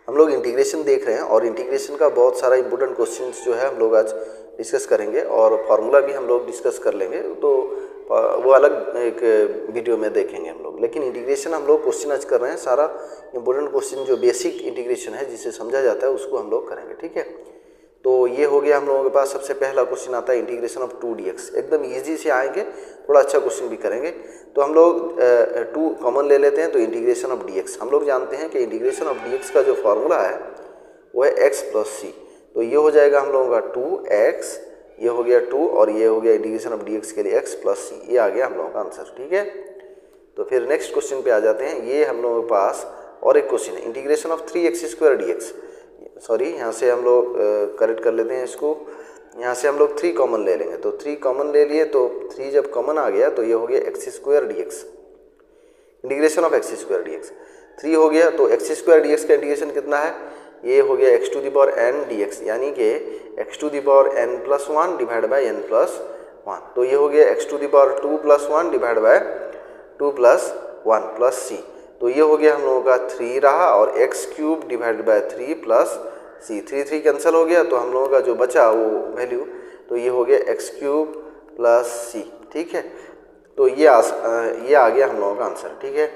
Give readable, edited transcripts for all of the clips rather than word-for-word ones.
हम लोग इंटीग्रेशन देख रहे हैं और इंटीग्रेशन का बहुत सारा इंपॉर्टेंट क्वेश्चंस जो है हम लोग आज डिस्कस करेंगे और फार्मूला भी हम लोग डिस्कस कर लेंगे, तो वो अलग एक वीडियो में देखेंगे हम लोग। लेकिन इंटीग्रेशन हम लोग क्वेश्चन आज कर रहे हैं, सारा इंपॉर्टेंट क्वेश्चन जो बेसिक इंटीग्रेशन है जिसे समझा जाता है उसको हम लोग करेंगे, ठीक है। तो ये हो गया हम लोगों के पास। सबसे पहला क्वेश्चन आता है इंटीग्रेशन ऑफ 2dx, एकदम इजी से आएंगे, थोड़ा अच्छा क्वेश्चन भी करेंगे। तो हम लोग 2 कॉमन ले लेते हैं, तो इंटीग्रेशन ऑफ dx हम लोग जानते हैं कि इंटीग्रेशन ऑफ dx का जो फार्मूला है वो है x + c। तो ये हो जाएगा हम लोगों का 2x, ये हो गया 2 और ये हो गया इंटीग्रेशन ऑफ dx के लिए x + c, ये आ गया हम लोगों का आंसर, ठीक है। तो फिर नेक्स्ट क्वेश्चन पे आ जाते हैं। ये हम लोगों के पास और एक क्वेश्चन है integration of 3x² dx। Sorry, यहाँ से हम लोग करेक्ट कर लेते हैं इसको, यहाँ से हम लोग 3 कॉमन ले लेंगे। तो 3 कॉमन ले लिए, तो 3 जब कॉमन आ गया तो ये हो गया x² dx, integration of x² dx। 3 हो गया तो x² dx का इंटीग्रेशन कितना है, ये हो गया x⁴n dx, यानी कि x⁴n+1 डिवाइड बाई n+1। तो ये हो गया x⁴2+1 divide by 2+1 plus c। तो ये हो गया हम लोगों का 3 रहा और x³ divide by 3 plus c। 3 cancel हो गया, तो हम लोगों का जो बचा वो वैल्यू, तो ये हो गया x³ प्लस c, ठीक है। तो ये आ गया हम लोगों का आंसर, ठीक है।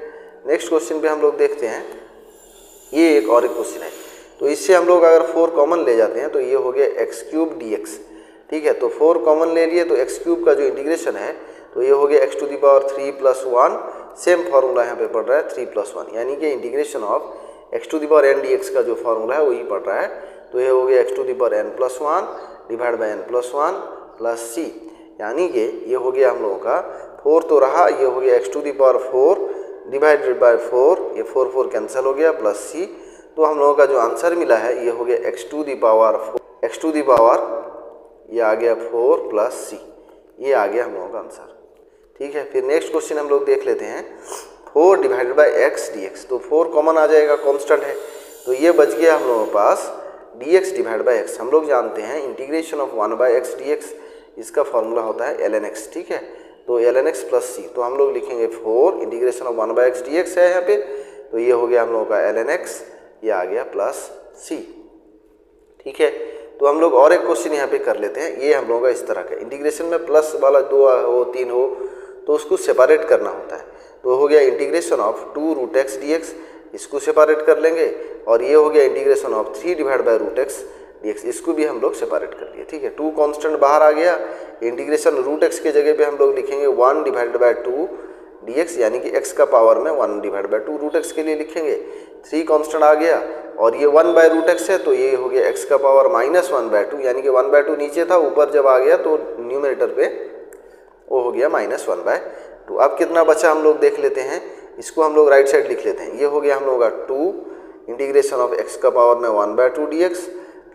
नेक्स्ट क्वेश्चन पे हम लोग देखते हैं। ये एक और एक क्वेश्चन है, तो इससे हम लोग अगर 4 कॉमन ले जाते हैं तो ये हो गया x³ dx, ठीक है। तो 4 कॉमन ले लिए, तो x³ का जो इंटीग्रेशन है तो ये हो गया x⁴3+1, सेम फार्मूला यहाँ पे पढ़ रहा है 3+1, यानी कि इंटीग्रेशन ऑफ x⁴n dx का जो फार्मूला है वही पढ़ रहा है। तो ये हो गया x⁴n+1 divide by n+1 plus c, यानी कि ये हो गया हम लोगों का 4 तो रहा, ये हो गया x⁴ डिवाइडेड बाई 4, ये 4 कैंसिल हो गया प्लस c। तो हम लोगों का जो आंसर मिला है ये हो गया x⁴, ये आ गया 4 प्लस c, ये आ गया हम लोगों का आंसर, ठीक है। फिर नेक्स्ट क्वेश्चन हम लोग देख लेते हैं 4 डिवाइडेड बाई x dx। तो 4 कॉमन आ जाएगा, कांस्टेंट है, तो ये बच गया हम लोगों के पास dx डिवाइड बाई x। हम लोग जानते हैं इंटीग्रेशन ऑफ 1/x dx, इसका फॉर्मूला होता है ln x, ठीक है। तो ln x प्लस c, तो हम लोग लिखेंगे 4 इंटीग्रेशन ऑफ 1/x dx है यहाँ पे, तो ये हो गया हम लोगों का ln x, ये आ गया प्लस c, ठीक है। तो हम लोग और एक क्वेश्चन यहाँ पे कर लेते हैं। ये हम लोगों का इस तरह का इंटीग्रेशन में प्लस वाला 2 हो 3 हो तो उसको सेपरेट करना होता है। तो हो गया इंटीग्रेशन ऑफ 2√x dx, इसको सेपरेट कर लेंगे, और ये हो गया integration of 3 divide by √x dx, इसको भी हम लोग सेपरेट कर लिए, ठीक है। 2 कांस्टेंट बाहर आ गया, इंटीग्रेशन √x के जगह पे हम लोग लिखेंगे 1 डिवाइड बाई 2 dx, यानी कि x का पावर में 1 डिवाइड बाई 2 √x के लिए लिखेंगे। 3 कांस्टेंट आ गया और ये 1 बाई √x है, तो ये हो गया x का पावर -1/2, यानी कि 1/2 नीचे था, ऊपर जब आ गया तो न्यूमरेटर पे वो हो गया -1/2। अब कितना बचा हम लोग देख लेते हैं, इसको हम लोग राइट साइड लिख लेते हैं। ये हो गया हम लोग का 2 इंटीग्रेशन ऑफ x का पावर में 1/2 dx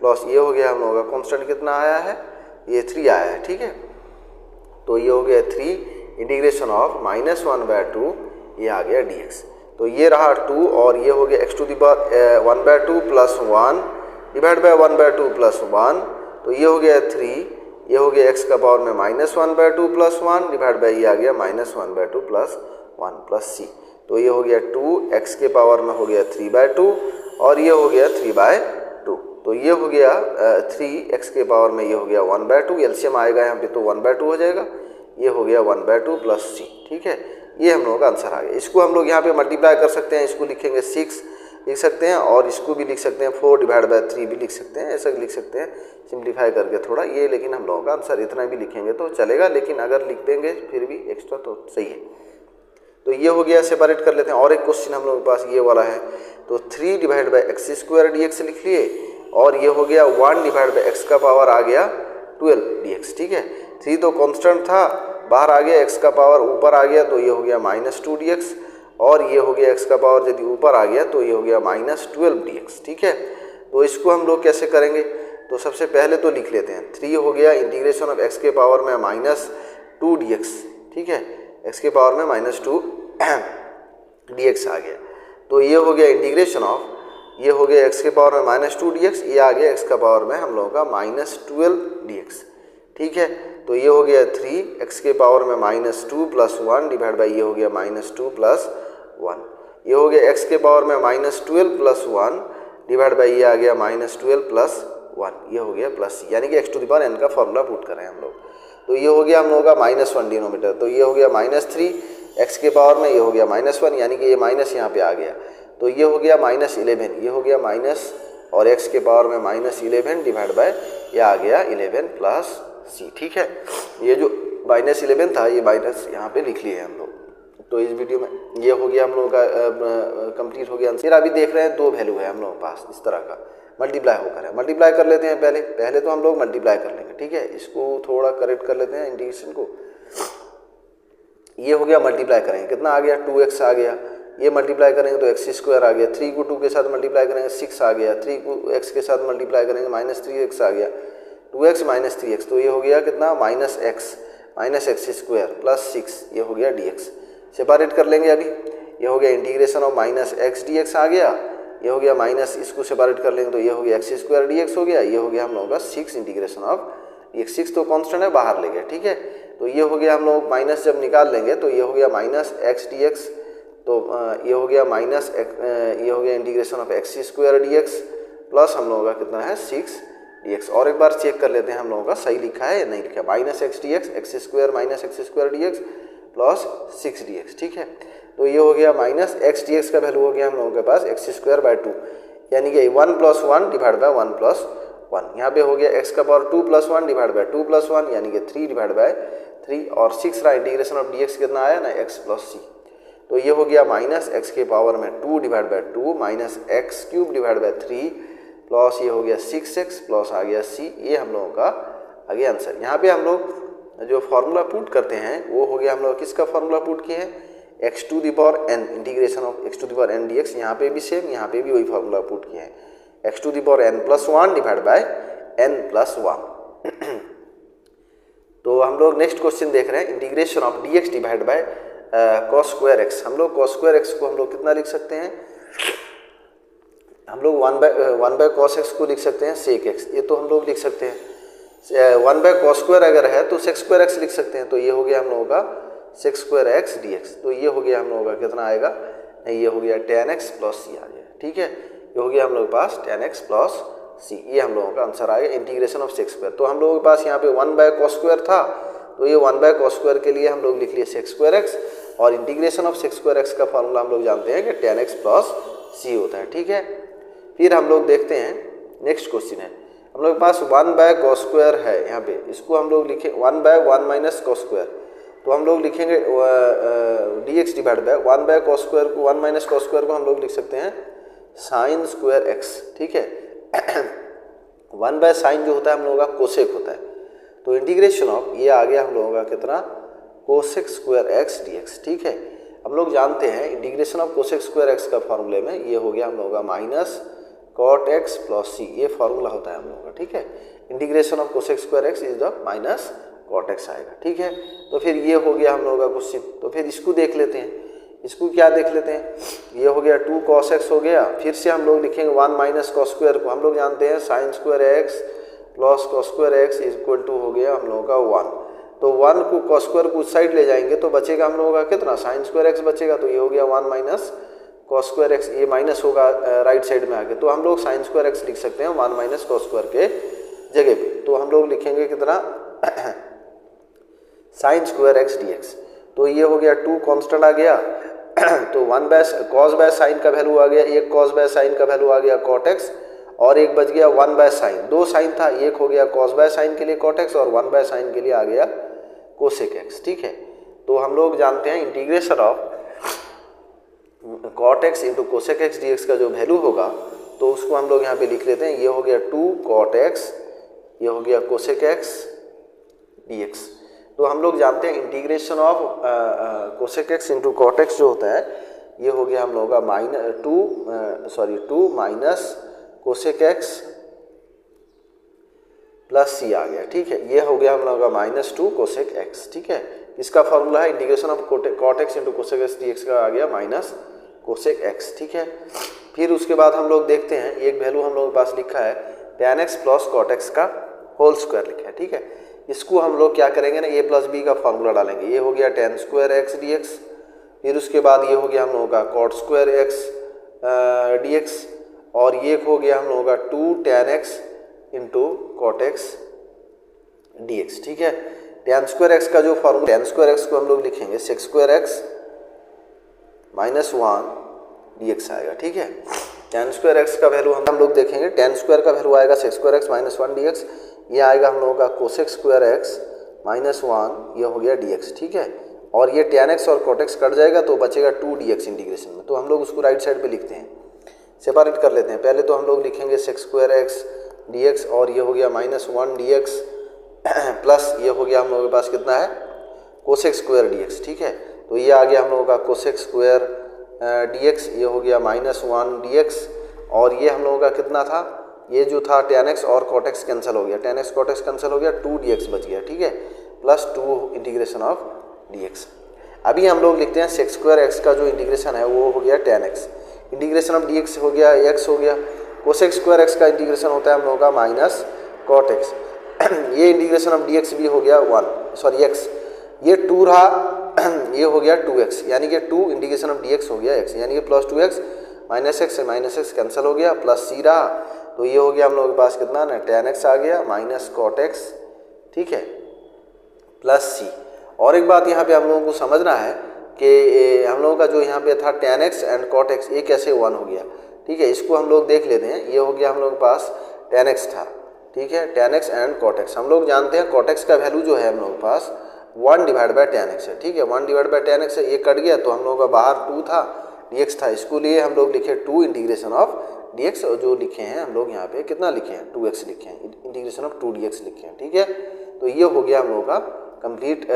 प्लस ये हो गया हम लोग का कांस्टेंट कितना आया है, ये 3 आया है, ठीक है। तो ये हो गया 3 इंटीग्रेशन ऑफ -1/2, ये आ गया dx। तो ये रहा 2 और ये हो गया x⁴1/2 plus 1 divide by 1/2 plus 1, तो ये हो गया 3, ये हो गया x का पावर में -1/2 प्लस 1 डिवाइड बाई ये आ गया -1/2 प्लस 1 प्लस c। तो ये हो गया 2, x के पावर में हो गया 3/2 और ये हो गया 3/2। तो ये हो गया 3, x के पावर में ये हो गया 1/2, एलसीएम आएगा यहाँ पे तो 1/2 हो जाएगा, ये हो गया 1/2 प्लस c, ठीक है। ये हम लोगों का आंसर आ गया। इसको हम लोग यहाँ पे मल्टीप्लाई कर सकते हैं, इसको लिखेंगे 6 लिख सकते हैं और इसको भी लिख सकते हैं 4 डिवाइड बाई 3 भी लिख सकते हैं, ऐसा लिख सकते हैं सिंप्लीफाई करके थोड़ा ये। लेकिन हम लोगों का आंसर इतना भी लिखेंगे तो चलेगा, लेकिन अगर लिख देंगे फिर भी एक्स्ट्रा तो सही है। तो ये हो गया, सेपरेट कर लेते हैं। और एक क्वेश्चन हम लोगों के पास ये वाला है, तो 3 डिवाइड बाई x² dx लिख लिए और ये हो गया 1 डिवाइड बाई x का पावर आ गया 12 dx, ठीक है। 3 तो कांस्टेंट था, बाहर आ गया, x का पावर ऊपर आ गया तो ये हो गया -2 dx, और ये हो गया x का पावर यदि ऊपर आ गया तो ये हो गया -12 dx, ठीक है। तो इसको हम लोग कैसे करेंगे, तो सबसे पहले तो लिख लेते हैं 3 हो गया इंटीग्रेशन ऑफ x के पावर में -2 dx, ठीक है। x के पावर में -2 dx आ गया, तो ये हो गया इंटीग्रेशन ऑफ, ये हो गया x के पावर में -2 dx, ये आ गया x का पावर में हम लोगों का -12 dx, ठीक है। तो ये हो गया 3, x के पावर में -2 प्लस 1 डिवाइड बाई ये हो गया -2 प्लस 1, ये हो गया x के पावर में -12 प्लस 1 डिवाइड बाई ये आ गया -12 प्लस 1, ये हो गया प्लस सी, यानी कि x to the power n का फॉर्मूला पुट करें हम लोग। तो ये हो गया हम लोगों का -1 डिनोमीटर, तो ये हो गया -3 x के पावर में, ये हो गया -1, यानी कि ये माइनस यहाँ पे आ गया, तो ये हो गया -11, ये हो गया माइनस और x के पावर में -11 डिवाइड बाय ये आ गया 11 प्लस सी। ठीक है, ये जो -11 था ये माइनस यहाँ पे लिख लिए हम लोग। तो इस वीडियो में ये हो गया हम लोगों का कंप्लीट हो गया आंसर। अभी देख रहे हैं दो वैल्यू है हम लोगों के पास इस तरह का, मल्टीप्लाई होकर है, मल्टीप्लाई कर लेते हैं पहले तो हम लोग मल्टीप्लाई कर लेंगे। ठीक है, इसको थोड़ा करेक्ट कर लेते हैं इंटीग्रेशन को। ये हो गया मल्टीप्लाई करेंगे, कितना आ गया 2x आ गया, ये मल्टीप्लाई करेंगे तो x² आ गया, 3 को 2 के साथ मल्टीप्लाई करेंगे 6 आ गया, 3 को x के साथ मल्टीप्लाई करेंगे -3x आ गया, 2x -3x, तो ये हो गया कितना -x² प्लस 6, ये हो गया dx। सेपरेट कर लेंगे अभी, ये हो गया इंटीग्रेशन ऑफ -x dx आ गया, ये हो गया माइनस, इसको सेपरेट कर लेंगे तो ये हो गया x² dx हो गया, ये हो गया हम लोगों का 6 इंटीग्रेशन ऑफ dx। 6 तो कांस्टेंट है, बाहर ले गए। ठीक है, तो ये हो गया हम लोग माइनस जब निकाल लेंगे तो ये हो गया -x dx, तो ये हो गया ये हो गया integration of x² dx plus हम लोगों का कितना है 6 dx। और एक बार चेक कर लेते हैं हम लोगों का सही लिखा है या नहीं लिखा, -x dx, x² dx plus 6 dx। ठीक है, तो ये हो गया -x dx का वैल्यू हो गया हम लोगों के पास x²/2, यानी कि 1 + 1 डिवाइड बाय 1 + 1, यहाँ पे हो गया x का पावर 2 + 1 डिवाइड बाय 2 + 1, यानी कि 3 डिवाइड बाय 3, और 6 रहा इंटीग्रेशन ऑफ dx कितना आया ना x + c, तो ये हो गया -x के पावर में 2 divide by 2 -x³ divide by 3 plus ये हो गया 6x प्लस आ गया c, ये हम लोगों का आ गया आंसर। यहाँ पे हम लोग जो फार्मूला पुट करते हैं वो हो गया हम लोग किसका फार्मूला पुट किए हैं, x to the power n, integration of x to the power n dx, यहाँ पे भी सेम, यहाँ पे भी वही फार्मूला पुट किए हैं, x to the power n + 1 divide by n + 1। तो हम लोग नेक्स्ट क्वेश्चन देख रहे हैं, integration of dx divide bye cos² x। हम लोग cos² x को हम लोग कितना लिख सकते हैं, हम लोग 1/cos x को लिख सकते हैं sec x, ये तो हम लोग लिख सकते हैं। 1/cos² अगर है तो sec² x लिख सकते हैं, तो ये हो गया हम लोगों का sec² x dx, तो ये हो गया हम लोगों का कितना आएगा, ये हो गया tan x प्लस c आ गया। ठीक है, ये हो गया हम लोग के पास tan x प्लस c, ये हम लोगों का आंसर आएगा इंटीग्रेशन ऑफ sec²। तो हम लोगों के पास यहाँ पे 1/cos² था, तो ये 1/cos² के लिए हम लोग लिख लिए sec² x, और इंटीग्रेशन ऑफ sec² x का फॉर्मूला हम लोग जानते हैं कि tan x प्लस c होता है। ठीक है, फिर हम लोग देखते हैं नेक्स्ट क्वेश्चन है, हम लोग के पास 1/cos² है, यहाँ पे इसको हम लोग लिखे 1/1 - cos², तो हम लोग लिखेंगे dx डिवाइड बाय 1/cos² को 1 - cos² को हम लोग लिख सकते हैं sin² x। ठीक है, 1/sin जो होता है हम लोगों का कोसेक होता है, तो इंटीग्रेशन ऑफ ये आ गया हम लोगों का कितना cosec² x dx। ठीक है, हम लोग जानते हैं इंटीग्रेशन ऑफ cosec² x का फॉर्मूले में ये हो गया हम लोगों का -cot x प्लस c, ये फॉर्मूला होता है हम लोगों का। ठीक है, integration of cosec² x is the -cot x आएगा। ठीक है, तो फिर ये हो गया हम लोगों का क्वेश्चन, तो फिर इसको देख लेते हैं, इसको क्या देख लेते हैं, ये हो गया 2 cos x हो गया, फिर से हम लोग लिखेंगे 1 - cos² को हम लोग जानते हैं sin² x plus cos² x equal to हो गया हम लोगों का 1, तो 1 को cos² को उस साइड ले जाएंगे तो बचेगा हम लोगों का कितना sin² x बचेगा, तो ये हो गया 1 - cos² x, ये माइनस होगा राइट साइड में आके, तो हम लोग sin² x लिख सकते हैं 1 - cos² के जगह पे, तो हम लोग लिखेंगे कितना sin² x dx, तो ये हो गया 2 कांस्टेंट आ गया, तो 1/cos/sin का वैल्यू आ गया, एक cos/sin का वैल्यू आ गया cot x, और एक बच गया 1/sin, 2 साइन था, एक हो गया cos/sin के लिए cot x और 1/sin के लिए आ गया cosec x। ठीक है, तो हम लोग जानते हैं integration of cot x into cosec x dx का जो वैल्यू होगा, तो उसको हम लोग यहाँ पे लिख लेते हैं, ये हो गया 2 cot x, ये हो गया cosec x dx। तो हम लोग जानते हैं integration of cosec x into cot x जो होता है, ये हो गया हम लोगों का two minus cosec x plus c आ गया। ठीक है, ये हो गया हम लोगों का -2 cosec x। ठीक है, इसका फॉर्मूला है integration of cot x into cosec x dx का आ गया -cosec x। ठीक है, फिर उसके बाद हम लोग देखते हैं एक वैल्यू हम लोगों के पास लिखा है tan x plus cot x का होल स्क्वायर लिखा है। ठीक है, इसको हम लोग क्या करेंगे ना, a प्लस b का फॉर्मूला डालेंगे, ये हो गया tan² x dx, फिर उसके बाद ये हो गया हम लोगों का cot² x dx, और ये हो गया हम लोगों का 2 tan x into cot x d x. ठीक है, tan स्क्वायर एक्स का जो फॉर्मूला, tan स्क्वायर एक्स को हम लोग लिखेंगे sec square x minus 1 d x आएगा। ठीक है, tan स्क्वायर एक्स का वैल्यू हम लोग देखेंगे, tan स्क्वायर का वैल्यू आएगा sec square x minus 1 d x, ये आएगा हम लोगों का कोसेक स्क्वायर एक्स माइनस 1, ये हो गया डी एक्स। ठीक है, और ये tan एक्स और cot एक्स कट जाएगा तो बचेगा 2 डी एक्स इंटीग्रेशन में, तो हम लोग उसको राइट साइड पे लिखते हैं, सेपरेट कर लेते हैं। पहले तो हम लोग लिखेंगे sec square x d x और ये हो गया माइनस 1 डी एक्स प्लस ये हो गया हम लोगों के पास कितना है कोसेक स्क्वायर डी एक्स। ठीक है, तो ये आ गया हम लोगों का कोसेक स्क्वायर डी एक्स, ये हो गया माइनस 1 डी एक्स, और ये हम लोगों का कितना था, ये जो था tan एक्स और cot एक्स कैंसिल हो गया, tan x cot x cancel हो गया, 2 डी एक्स बच गया। ठीक है, plus 2 integration of D x. अभी हम लोग लिखते हैं सेक स्क्वायर एक्स का जो इंटीग्रेशन है वो हो गया tan x, integration of D x हो गया x हो गया, कोसेक स्क्वायर एक्स का इंटीग्रेशन होता है हम लोगों का माइनस cot एक्स ये इंटीग्रेशन ऑफ डी एक्स भी हो गया x, ये 2 रहा ये हो गया 2x, यानी कि 2 इंटीग्रेशन ऑफ डी एक्स हो गया x, यानी कि प्लस 2x माइनस एक्स से माइनस एक्स कैंसिल हो गया, प्लस c रहा, तो ये हो गया हम लोगों के पास कितना ना tan एक्स आ गया माइनस cot एक्स। ठीक है, प्लस c। और एक बात यहाँ पे हम लोगों को समझना है कि हम लोगों का जो यहाँ पे था tan x and cot x ये कैसे 1 हो गया। ठीक है, इसको हम लोग देख लेते हैं, ये हो गया हम लोग के पास tan एक्स था। ठीक है, tan x and cot x, हम लोग जानते हैं cot एक्स का वैल्यू जो है हम लोग के पास 1 डिवाइड बाय tan एक्स है। ठीक है, 1 डिवाइड बाय tan एक्स है, ये कट गया तो हम लोगों का बाहर 2 था dx था, इसको लिए हम लोग लिखे 2 इंटीग्रेशन ऑफ dx, और जो लिखे हैं हम लोग यहाँ पे कितना लिखे हैं 2x लिखे हैं, इंटीग्रेशन ऑफ 2 dx लिखे हैं। ठीक है, तो ये हो गया हम लोगों का कंप्लीट।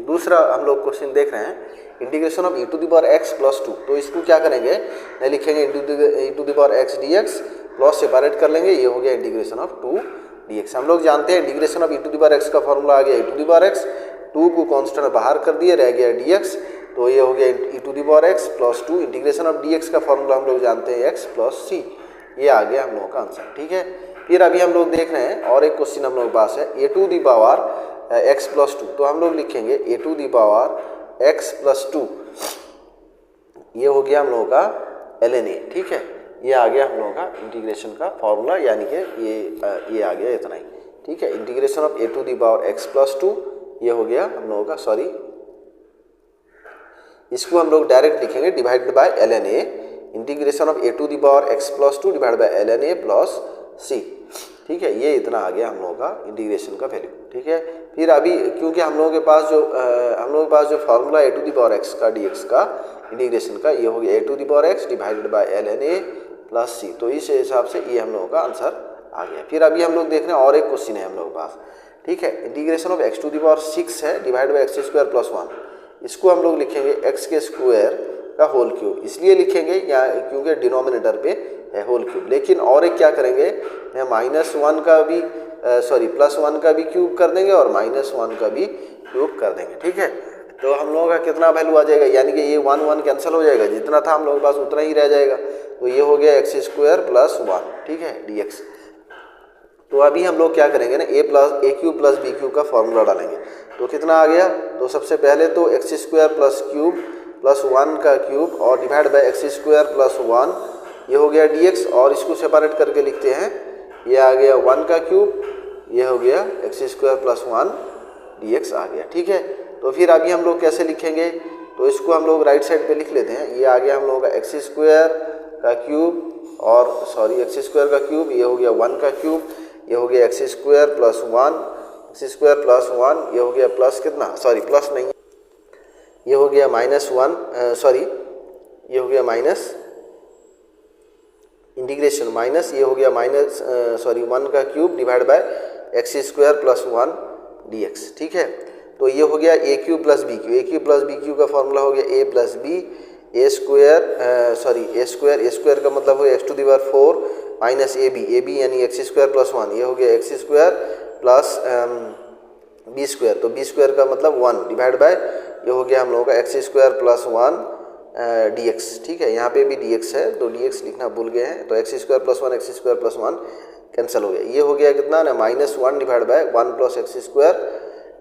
दूसरा हम लोग क्वेश्चन देख रहे हैं इंटीग्रेशन ऑफ e⁻x प्लस 2, तो इसको क्या करेंगे नहीं लिखेंगे e⁻x dx प्लस सेपरेट कर लेंगे, ये हो गया इंटीग्रेशन ऑफ 2 dx। हम लोग जानते हैं इंटीग्रेशन ऑफ e⁻x का फॉर्मूला आ गया e⁻x, 2 को कांस्टेंट बाहर कर दिए रह गया dx, तो ये हो गया e⁻x plus 2, integration of dx का फॉर्मूला हम लोग जानते हैं x प्लस c, ये आ गया हम लोगों का आंसर। ठीक है, फिर अभी हम लोग देख रहे हैं और एक क्वेश्चन हम लोग के पास है a⁻x प्लस 2, तो हम लोग लिखेंगे a⁻x प्लस 2, ये हो गया हम लोगों का ln a। ठीक है, ये आ गया हम लोगों का इंटीग्रेशन का फॉर्मूला, यानी कि ये आ गया इतना ही। ठीक है, इंटीग्रेशन ऑफ a⁻x प्लस 2, ये हो गया हम लोगों का इसको हम लोग डायरेक्ट लिखेंगे divided by ln a, integration of a⁻x plus 2 divide by ln a plus c। ठीक है, ये इतना आ गया हम लोगों का इंटीग्रेशन का वैल्यू। ठीक है, फिर अभी क्योंकि हम लोगों के पास जो फार्मूला a⁻x का dx का इंटीग्रेशन का, ये हो गया a⁻x divided by ln a plus c, तो इस हिसाब से ये हम लोगों का आंसर आ गया। फिर अभी हम लोग देख रहे हैं और एक क्वेश्चन है हम लोगों के पास। ठीक है, इंटीग्रेशन ऑफ x⁻6 है डिवाइड बाय x² प्लस 1, इसको हम लोग लिखेंगे x के स्क्वायर का होल क्यूब, इसलिए लिखेंगे क्योंकि डिनोमिनेटर पे है होल क्यूब, लेकिन और एक क्या करेंगे -1 का भी +1 का भी क्यूब कर देंगे और -1 का भी क्यूब कर देंगे। ठीक है, तो हम लोगों का कितना वैल्यू आ जाएगा, यानी कि ये 1 कैंसिल हो जाएगा, जितना था हम लोगों के पास उतना ही रह जाएगा, तो ये हो गया x² प्लस 1। ठीक है, dx। तो अभी हम लोग क्या करेंगे ना a³ प्लस b³ का फॉर्मूला डालेंगे, तो कितना आ गया, तो सबसे पहले तो x² प्लस क्यूब प्लस 1 का क्यूब और डिवाइड बाय x² प्लस 1, ये हो गया dx, और इसको सेपरेट करके लिखते हैं, ये आ गया 1 का क्यूब, ये हो गया x² प्लस 1 dx आ गया। ठीक है, तो फिर अभी हम लोग कैसे लिखेंगे, तो इसको हम लोग राइट साइड पे लिख लेते हैं, ये आ गया हम लोगों का x² का क्यूब और x² का क्यूब, ये हो गया 1 का क्यूब, ये हो गया x² प्लस 1, x² प्लस 1, ये हो गया प्लस कितना, प्लस नहीं, ये हो गया -1, ये हो गया माइनस इंटीग्रेशन माइनस, ये हो गया 1 का cube divide bye x² plus 1 dx। ठीक है, तो ये हो गया a³ प्लस b³ का फॉर्मूला हो गया a प्लस b, a² का मतलब हो गया x⁴ माइनस ab यानी x² प्लस 1, ये हो गया x² प्लस b², तो b² का मतलब 1 डिवाइड बाय, ये हो गया हम लोगों का x² प्लस 1 dx। ठीक है, यहाँ पे भी dx है, तो dx लिखना भूल गए हैं, तो x² plus 1 x² plus 1 cancel हो गया, ये हो गया कितना ना -1 divide by 1 plus x²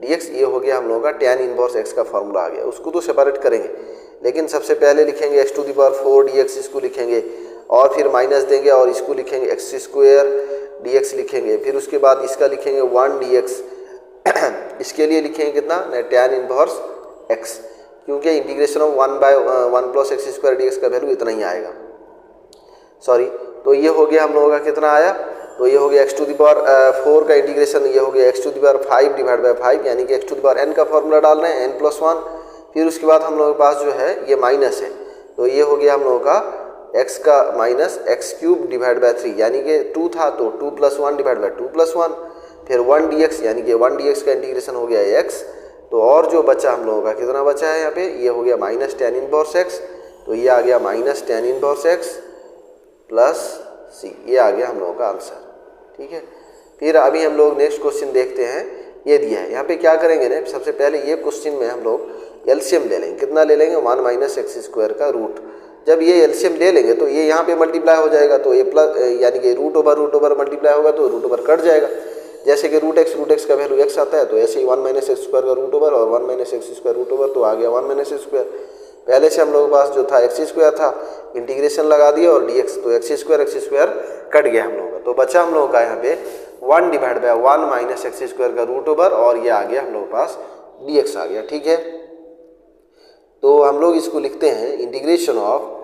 dx, ये हो गया हम लोगों का tan इनवर्स x का फॉर्मूला आ गया। उसको तो सेपरेट करेंगे, लेकिन सबसे पहले लिखेंगे x⁴ dx, इसको लिखेंगे और फिर माइनस देंगे और इसको लिखेंगे एक्स स्क्वायर dx लिखेंगे, फिर उसके बाद इसका लिखेंगे 1 dx इसके लिए लिखेंगे कितना tan इनवर्स x, क्योंकि integration of 1 plus x square d x का वैल्यू इतना ही आएगा, सॉरी। तो ये हो गया हम लोगों का कितना आया, तो ये हो गया x टू द पावर 4 का इंटीग्रेशन, ये हो गया x to the power 5 divide by 5, यानी कि x to the power n का फॉर्मूला डाल रहे हैं n+1। फिर उसके बाद हम लोगों के पास जो है ये माइनस है, तो ये हो गया हम लोगों का x का minus x cube divide by 3, यानी कि 2 था तो 2 + 1 डिवाइड बाय 2 + 1, फिर 1 dx, यानी कि 1 dx का इंटीग्रेशन हो गया x। तो और जो बचा हम लोगों का कितना बचा है यहाँ पे, ये हो गया माइनस tan इनवर्स x, तो ये आ गया minus tan inverse x plus c, ये आ गया हम लोगों का आंसर, ठीक है। फिर अभी हम लोग नेक्स्ट क्वेश्चन देखते हैं, ये दिया है यहाँ पे क्या करेंगे ना, सबसे पहले ये क्वेश्चन में हम लोग एलसीएम ले लेंगे, कितना ले लेंगे 1 माइनस एक्स स्क्वायर का रूट। जब ये एलसीएम ले लेंगे तो ये यहाँ पे मल्टीप्लाई हो जाएगा, तो ये प्लस यानी कि रूट ओवर मल्टीप्लाई होगा तो रूट ओवर कट जाएगा। जैसे कि रूट एक्स का वैल्यू x आता है, तो ऐसे ही 1 माइनस एक्स स्क्वायर का रूट ओवर और 1 minus x square root over, तो आ गया 1 माइनस एक्स स्क्वायर। पहले से हम लोगों के पास जो था एक्स स्क्वायर था, इंटीग्रेशन लगा दिया और dx, तो एक्स स्क्वायर कट गया हम लोगों का, तो बचा हम लोगों का यहाँ पे 1 divide by 1 minus x square का रूट ओवर, और ये आ गया हम लोगों के पास dx आ गया, ठीक है। तो हम लोग इसको लिखते हैं इंटीग्रेशन ऑफ,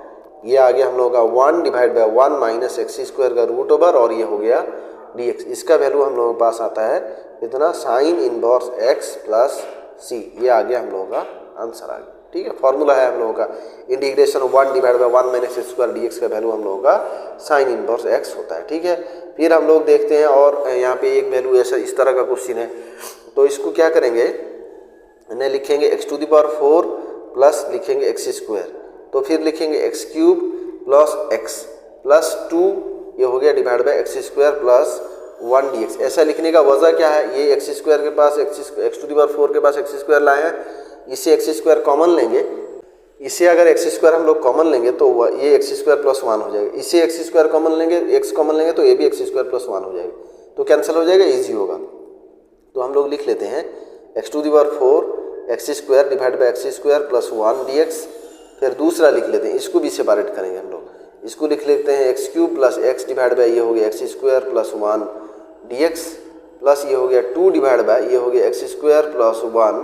ये आ गया हम लोगों का 1 divide by 1 minus x square का रूट ओवर, और ये हो गया dx। इसका वैल्यू हम लोगों के पास आता है इतना sine inverse x plus c, ये आ गया हम लोगों का आंसर आ गया, ठीक है। फॉर्मूला है हम लोगों का integration 1 divide by 1 minus x square dx का वैल्यू हम लोगों का साइन इनवर्स x होता है, ठीक है। फिर हम लोग देखते हैं, और यहाँ पे एक वैल्यू ऐसा इस तरह का क्वेश्चन है, तो इसको क्या करेंगे इन्हें लिखेंगे x to the power 4 plus लिखेंगे एक्स स्क्वायर, तो फिर लिखेंगे x cube plus x plus 2, ये हो गया divide by x square plus 1 dx। ऐसा लिखने का वजह क्या है, ये एक्स स्क्वायर के पास एक्स टू द पावर 4 के पास एक्स स्क्वायर लाए हैं, इसे एक्स स्क्वायर कॉमन लेंगे, इसे अगर एक्स स्क्वायर हम लोग कॉमन लेंगे तो ये एक्स स्क्वायर प्लस 1 हो जाएगा, इसे एक्स स्क्वायर कॉमन लेंगे, एक्स कॉमन लेंगे तो ये भी एक्स स्क्वायर प्लस 1 हो जाएगा, तो कैंसिल हो जाएगा, ईजी होगा। तो हम लोग लिख लेते हैं x to the power 4 x square divide by x square plus 1 dx। फिर दूसरा लिख लेते हैं, इसको भी सेपरेट करेंगे हम लोग, इसको लिख लेते हैं x cube plus x divide by ये हो गया x square plus 1 dx, plus ये हो गया 2 डिवाइड बाय ये हो गया एक्स स्क्वायर प्लस 1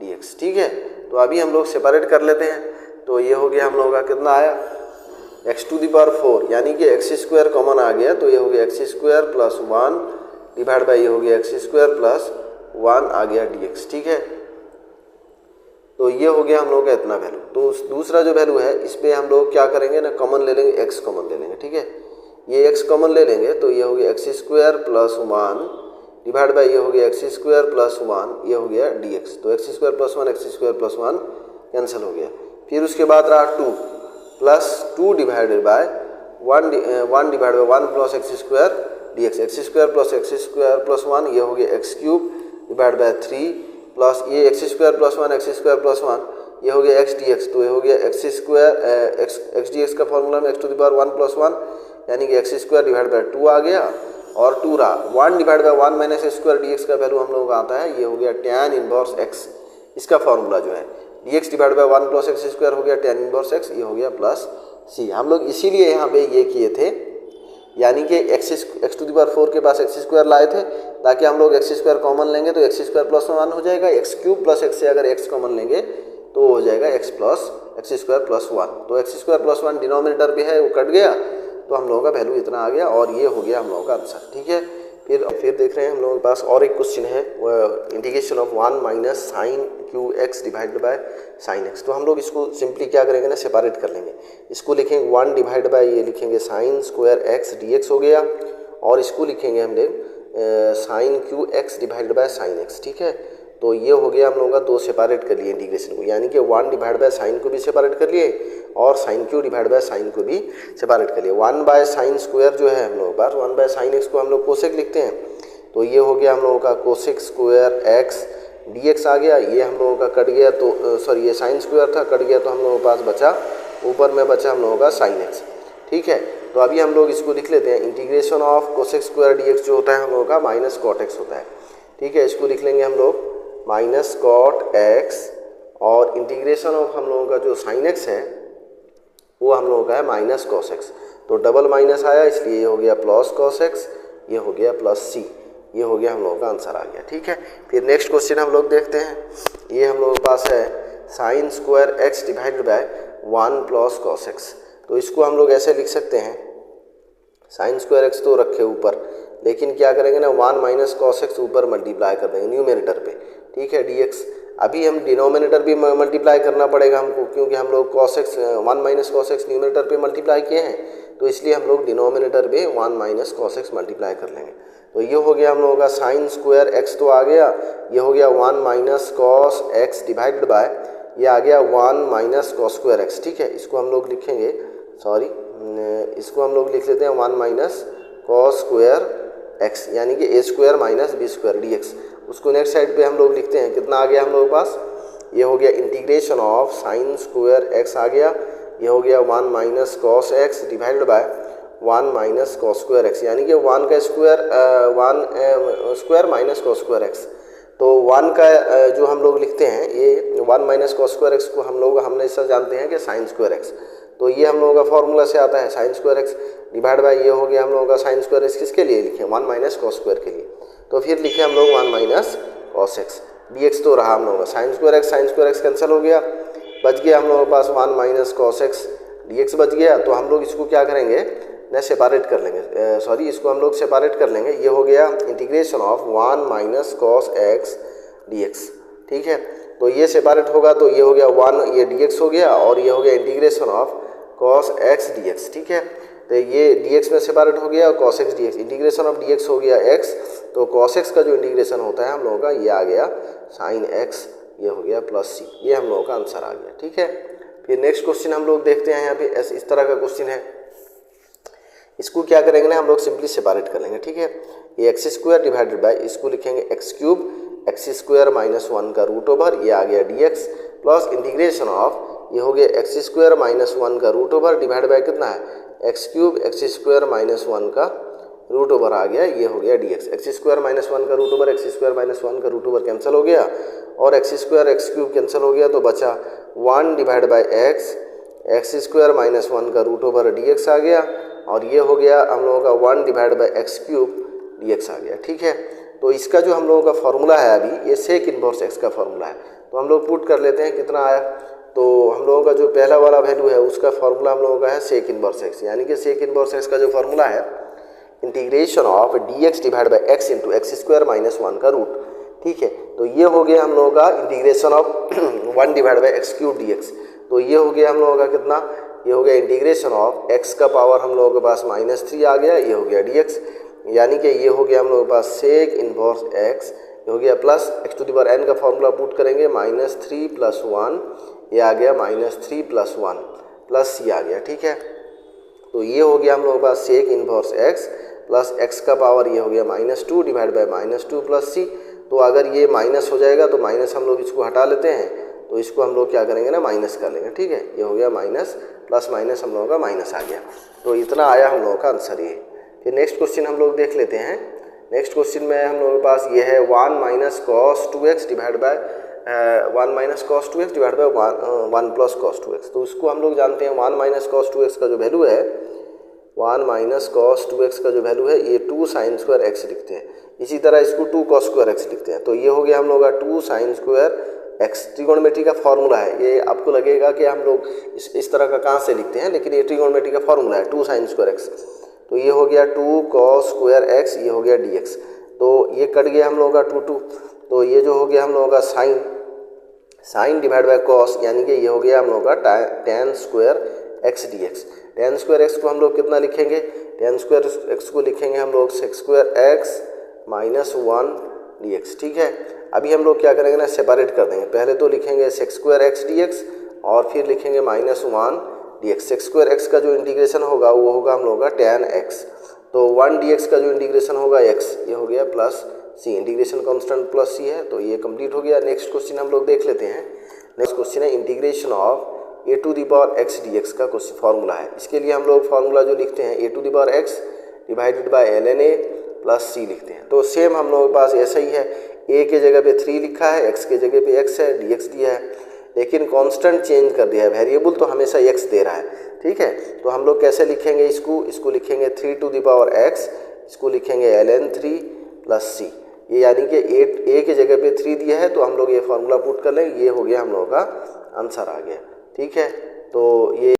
dx, ठीक है। तो अभी हम लोग सेपरेट कर लेते हैं, तो ये हो गया हम लोगों का कितना आया एक्स टू द पावर 4, यानी कि एक्स स्क्वायर कॉमन आ गया, तो ये हो गया x square plus 1 divide bye ये हो गया एक्स स्क्वायर प्लस 1 आ गया dx, ठीक है। तो ये हो गया हम लोगों का इतना वैल्यू। तो दूसरा जो वैल्यू है इस पर हम लोग क्या करेंगे ना, कॉमन ले लेंगे, x कॉमन ले लेंगे, ठीक है। ये x कॉमन ले लेंगे, तो ये हो गया x square plus 1 divide bye ये हो गया एक्स स्क्वायर प्लस 1, ये हो गया dx। तो x square plus 1 x square plus 1 cancel हो गया। फिर उसके बाद रहा 2 plus 2 divided by 1 divide by 1 plus x square dx, x square plus 1, ये हो गया x cube divide by 3 plus ये x square plus 1 x square plus 1, ये हो गया एक्स dx, तो ये हो गया एक्स स्क्वायर एक्स dx का फॉर्मूला में x to the power 1 plus 1, यानी कि एक्स स्क्वायर डिवाइड बाय 2 आ गया, और 2 रहा 1 divide by 1 minus x square dx का वैल्यू हम लोगों का आता है, ये हो गया tan इनवर्स x। इसका फॉर्मूला जो है dx divide by 1 plus x square हो गया tan इनवर्स x, ये हो गया प्लस c। हम लोग इसीलिए यहाँ पे ये किए थे, यानी कि एक्स टू द पावर 4 के पास एक्स स्क्वायर लाए थे, ताकि हम लोग एक्स स्क्वायर कॉमन लेंगे तो एक्स स्क्वायर प्लस 1 हो जाएगा, एक्स क्यूब प्लस एक्स से अगर एक्स कॉमन लेंगे तो हो जाएगा एक्स स्क्वायर प्लस 1। तो एक्स स्क्वायर प्लस 1 डिनोमिनेटर भी है वो कट गया, तो हम लोगों का वैल्यू इतना आ गया, और ये हो गया हम लोगों का आंसर, ठीक है। फिर देख रहे हैं हम लोगों के पास और एक क्वेश्चन है, integration of 1 minus sine cube x divided by sine x. तो हम लोग इसको सिंपली क्या करेंगे ना, सेपरेट कर लेंगे, इसको लिखेंगे 1 डिवाइड बाय ये लिखेंगे साइन स्क्वायर एक्स dx हो गया, और इसको लिखेंगे हम लोग sine cube x divided by sine x, ठीक है। तो ये हो गया हम लोगों का, 2 सेपरेट कर लिए इंटीग्रेशन को, यानी कि 1 डिवाइड बाय साइन को भी सेपरेट कर लिए और sine cube divide by sine को भी सेपरेट कर लिए। 1 बाय साइन स्क्वायर जो है हम लोगों के पास 1 बाय साइन एक्स को हम लोग कोसेक लिखते हैं, तो ये हो गया हम लोगों का कोसेक स्क्वायर एक्स dx आ गया, ये हम लोगों का कट गया, तो सॉरी ये साइन स्क्वायर था कट गया, तो हम लोगों के पास बचा ऊपर में बचा हम लोगों का साइन एक्स, ठीक है। तो अभी हम लोग इसको लिख लेते हैं, integration of cosec square dx जो होता है हम लोगों का माइनस कॉट एक्स होता है, ठीक है। इसको लिख लेंगे हम लोग माइनस कॉट एक्स, और इंटीग्रेशन ऑफ हम लोगों का जो साइन एक्स है वो हम लोगों का है माइनस कॉस एक्स। तो डबल माइनस आया, इसलिए ये हो गया प्लस कॉस एक्स, ये हो गया प्लस सी। ये हो गया हम लोगों का आंसर आ गया। ठीक है, फिर नेक्स्ट क्वेश्चन हम लोग देखते हैं। ये हम लोगों के पास है sign square x divided by 1 plus cos x. तो इसको हम लोग ऐसे लिख सकते हैं, साइन स्क्वायर एक्स तो रखे ऊपर, लेकिन क्या करेंगे ना 1 माइनस कॉस एक्स ऊपर मल्टीप्लाई कर देंगे न्यूमरेटर पे। ठीक है, dx। अभी हम डिनोमिनेटर भी मल्टीप्लाई करना पड़ेगा हमको, क्योंकि हम लोग cos x 1 minus cos x numerator पे मल्टीप्लाई किए हैं, तो इसलिए हम लोग डिनोमिनेटर पे 1 माइनस कॉस एक्स मल्टीप्लाई कर लेंगे। तो ये हो गया हम लोगों का साइन स्क्वायर एक्स तो आ गया, ये हो गया 1 minus cos x divided bye, ये आ गया 1 माइनस कॉस स्क्वायर एक्स। ठीक है, इसको हम लोग लिखेंगे, इसको हम लोग लिख लेते हैं 1 माइनस कॉस स्क्वायर एक्स, यानी कि a square minus b square d x. उसको नेक्स्ट साइड पे हम लोग लिखते हैं, कितना आ गया हम लोगों के पास, ये हो गया integration of sine square x आ गया, ये हो गया 1 minus cos x divided by 1 minus cos square x, यानी कि 1 का square 1 square minus cos square x. तो 1 का जो हम लोग लिखते हैं, ये 1 माइनस कॉस स्क्वायर एक्स को हम लोग हमेशा जानते हैं कि साइन स्क्वायर एक्स। तो ये हम लोगों का फॉर्मूला से आता है sign square x divide by, ये हो गया हम लोगों का साइन स्क्वायर एक्स किसके लिए लिखे, 1 माइनस कॉस स्क्वायर के लिए। तो फिर लिखे हम लोग 1 minus cos x, d x तो रहा हम लोगों का, साइन स्क्वायर एक्स कैंसिल हो गया, बच गया हम लोगों के पास 1 minus cos x d x बच गया। तो हम लोग इसको क्या करेंगे ना, सेपरेट कर लेंगे, इसको हम लोग सेपरेट कर लेंगे। ये हो गया integration of 1 minus cos x d x. ठीक है, तो ये सेपरेट होगा, तो ये हो गया 1, ये डी एक्स हो गया, और ये हो गया integration of cos x d x. ठीक है, तो ये डी एक्स में सेपरेट हो गया और cos x d x, integration of D x हो गया एक्स, तो कॉस एक्स का जो इंटीग्रेशन होता है हम लोगों का, ये आ गया साइन एक्स, ये हो गया प्लस सी। ये हम लोगों का आंसर आ गया। ठीक है, फिर नेक्स्ट क्वेश्चन हम लोग देखते हैं। यहाँ पे इस तरह का क्वेश्चन है, इसको क्या करेंगे ना हम लोग सिंपली सेपरेट कर लेंगे। ठीक है, ये एक्स स्क्वायर डिवाइडेड बाय, इसको लिखेंगे x cube, x square minus 1 का रूट ओवर, ये आ गया d x, plus integration of, ये हो गया एक्स स्क्वायर माइनस 1 का रूट ओवर डिवाइड बाय कितना है, x cube x square minus 1 का रूट ओवर आ गया, ये हो गया d x. X square minus 1 का root over, x square minus 1 का रूट ओवर कैंसिल हो गया, और x square x cube cancel हो गया, तो बचा 1 divide by x, x square minus 1 का रूट ओवर डी एक्स आ गया, और ये हो गया हम लोगों का 1 divide by x cube d x आ गया। ठीक है, तो इसका जो हम लोगों का फॉर्मूला है अभी, ये सेक इनवर्स एक्स का फॉर्मूला है। तो हम लोग पुट कर लेते हैं, कितना आया, तो हम लोगों का जो पहला वाला वैल्यू है उसका फॉर्मूला हम लोगों का है सेक इनवर्स एक्स, यानी कि सेक इनवर्स एक्स का जो फॉर्मूला है integration of D x divide by x into x square minus 1 का रूट। ठीक है, तो ये हो गया हम लोगों का integration of 1 divide by x cube d x. तो ये हो गया हम लोगों का कितना, ये हो गया इंटीग्रेशन ऑफ एक्स का पावर हम लोगों के पास -3 आ गया, ये हो गया डी एक्स, यानी कि ये हो गया हम लोगों के पास सेक इनवर्स एक्स, ये हो गया plus x to the power n का फॉर्मूला पुट करेंगे -3 + 1, ये आ गया -3 + 1 प्लस सी आ गया। ठीक है, तो ये हो गया हम लोगों के पास sec inverse x plus x का पावर, ये हो गया -2 डिवाइड बाय -2 प्लस सी। तो अगर ये माइनस हो जाएगा तो माइनस हम लोग इसको हटा लेते हैं, तो इसको हम लोग क्या करेंगे ना माइनस कर लेंगे। ठीक है, ये हो गया माइनस प्लस माइनस हम लोगों का माइनस आ गया। तो इतना आया हम लोगों का आंसर ये। फिर नेक्स्ट क्वेश्चन हम लोग देख लेते हैं। नेक्स्ट क्वेश्चन में हम लोगों के पास ये है 1 minus cos 2x divide by 1 minus cos 2x divide by 1 plus cos 2x। तो उसको हम लोग जानते हैं 1 माइनस कॉस 2x का जो वैल्यू है, 1 माइनस कॉस 2x का जो वैल्यू है ये 2 साइन स्क्वायर एक्स लिखते हैं। इसी तरह इसको 2 कॉस स्क्वायर एक्स लिखते हैं। तो ये हो गया हम लोग का 2 साइन स्क्वायर एक्स। ट्रिगोनोमेट्री का फॉर्मूला है ये, आपको लगेगा कि हम लोग इस तरह का कहाँ से लिखते हैं, लेकिन ये ट्रिगोनोमेट्री का फॉर्मूला है 2 साइन स्क्वायर एक्स। तो ये हो गया 2 कॉस स्क्वायर एक्स, ये हो गया डी एक्स। तो ये कट गया हम लोगों का 2, तो ये जो हो गया हम लोगों का साइन डिवाइड बाय कॉस, यानी कि ये हो गया हम लोगों का tan square x d x. tan square x को हम लोग कितना लिखेंगे, tan स्क्वायर एक्स को लिखेंगे हम लोग sec square x minus 1 d x. ठीक है, अभी हम लोग क्या करेंगे ना सेपरेट कर देंगे। पहले तो लिखेंगे sec square x d x और फिर लिखेंगे -1 d x. Sec square x का जो इंटीग्रेशन होगा वो होगा हम लोगों का tan एक्स। तो 1 डी एक्स का जो इंटीग्रेशन होगा x, ये हो गया प्लस सी, इंटीग्रेशन कांस्टेंट प्लस सी है, तो ये कंप्लीट हो गया। नेक्स्ट क्वेश्चन हम लोग देख लेते हैं। नेक्स्ट क्वेश्चन है integration of a to the power x d x का क्वेश्चन फॉर्मूला है। इसके लिए हम लोग फार्मूला जो लिखते हैं a to the power x divided by ln a plus c लिखते हैं। तो सेम हम लोगों के पास ऐसा ही है, a के जगह पे 3 लिखा है, x के जगह पे x है, dx दिया है, लेकिन कांस्टेंट चेंज कर दिया है, वेरिएबल तो हमेशा x दे रहा है। ठीक है। तो हम लोग कैसे लिखेंगे इसको लिखेंगे 3⁻x, इसको लिखेंगे ln3 + c। ये यानी कि ए की जगह पे 3 दिया है तो हम लोग ये फार्मूला पुट कर लेंगे, ये हो गया हम लोगों का आंसर आ गया। ठीक है, तो ये